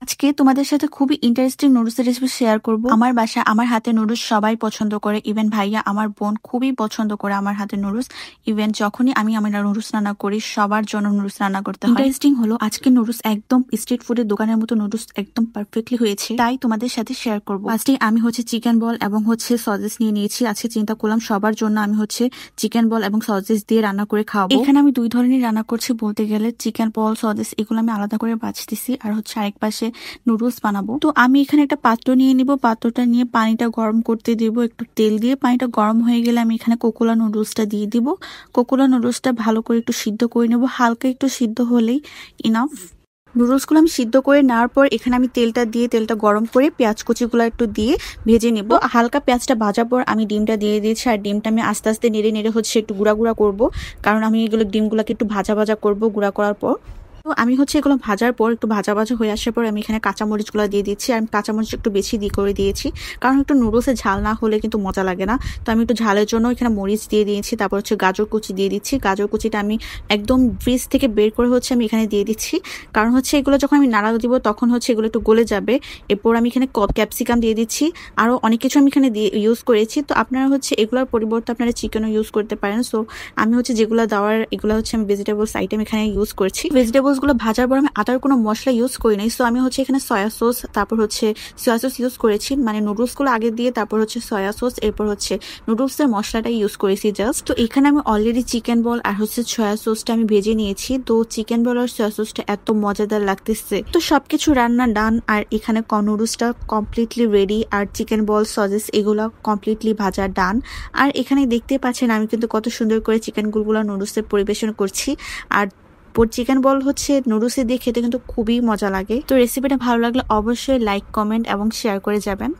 আজকে তোমাদের সাথে খুবই ইন্টারেস্টিং নুডলসের রেসিপি শেয়ার করব। আমার বাসায় আমার হাতে নুডলস সবাই পছন্দ করে, ইভেন ভাইয়া আমার বোন খুবই পছন্দ করে আমার হাতে নুডলস। ইভেন যখনই আমি নুডলস রান্না করি সবার জন্য নুডলস রান্না করতে হয়। ইন্টারেস্টিং হলো আজকে নুডলস একদম স্ট্রিট ফুডের দোকানের মতো নুডলস একদম পারফেক্টলি হয়েছে, তাই তোমাদের সাথে শেয়ার করবো। ফার্স্টে আমি চিকেন বল এবং সসেস নিয়ে নিয়েছি। আজকে চিন্তা করলাম সবার জন্য আমি চিকেন বল এবং সসেস দিয়ে রান্না করে খাওয়াবো। এখানে আমি দুই ধরনের রান্না করছি বলতে গেলে, চিকেন বল সসেস এগুলো আমি আলাদা করে বাছতেছি, আর আরেক পাশে নুডলস বানাবো। তো আমি এখানে একটা পাত্র নিয়ে নিব, পাত্রটা নিয়ে পানিটা গরম করতে দিব একটু তেল দিয়ে। পানিটা গরম হয়ে গেলে আমি এখানে কোকোলা নুডলসটা দিয়ে দিব। কোকোলা নুডলসটা ভালো করে একটু সিদ্ধ করে নেব, হালকা একটু সিদ্ধ হলেই ইনাফ। নুডলসগুলো আমি সিদ্ধ করে নেওয়ার পর এখানে আমি তেলটা দিয়ে তেলটা গরম করে পেঁয়াজ কুচিগুলো একটু দিয়ে ভেজে নিব। হালকা পেঁয়াজটা ভাজার পর আমি ডিমটা দিয়ে দিয়েছি, আর ডিমটা আমি আস্তে আস্তে নেড়ে নেড়ে একটু গুঁড়া গুঁড়া করবো, কারণ আমি এগুলো ডিমগুলোকে একটু ভাজা ভাজা করবো গুঁড়া করার পর। তো আমি এগুলো ভাজার পর একটু ভাজা ভাজা হয়ে আসার পর আমি এখানে কাঁচামরিচগুলো দিয়ে দিচ্ছি। আর আমি কাঁচামরিচ একটু বেশি দিয়ে করে দিয়েছি, কারণ একটু নুডলসে ঝাল না হলে কিন্তু মজা লাগে না। তো আমি একটু ঝালের জন্য এখানে মরিচ দিয়ে দিয়েছি। তারপর গাজর কুচি দিয়ে দিচ্ছি। গাজর কুচিটা আমি একদম ফ্রিজ থেকে বের করে আমি এখানে দিয়ে দিচ্ছি, কারণ এগুলো যখন আমি নাড়া দিব তখন এগুলো একটু গলে যাবে। এরপর আমি এখানে ক্যাপসিকাম দিয়ে দিচ্ছি, আরো অনেক কিছু আমি এখানে দিয়ে ইউজ করেছি। তো আপনারা এগুলোর পরিবর্তে আপনারা চিকেনও ইউজ করতে পারেন। সো আমি যেগুলো দেওয়ার এগুলো আমি ভেজিটেবলস আইটেম এখানে ইউজ করছি। ভেজিটেবলস গুলো ভাজার পর আমি আদার কোনো মশলা ইউজ করি নাই। সো আমি এখানে সয়া সস, তারপর সয়া সস ইউজ করেছি, মানে নুডলস গুলো আগে দিয়ে তারপর সয়া সস, এরপর নুডলস এর মশলাটা ইউজ করেছি জাস্ট। তো এখানে আমি অলরেডি চিকেন বল আর সয়া সসটা আমি ভেজে নিয়েছি। তো চিকেন বল আর সয়া সসটা এত মজাদার লাগতেছে। তো সবকিছু রান্না ডান, আর এখানে নুডলসটা কমপ্লিটলি রেডি, আর চিকেন বল সসেস এগুলো কমপ্লিটলি ভাজা ডান। আর এখানে দেখতে পাচ্ছেন আমি কিন্তু কত সুন্দর করে চিকেন গুলো নুডলসের পরিবেশন করছি। আর চিকেন বল নুডলস দিয়ে খেতে কিন্তু খুবই মজা লাগে। তো রেসিপিটা ভালো লাগলে অবশ্যই লাইক, কমেন্ট এবং শেয়ার করে যাবেন।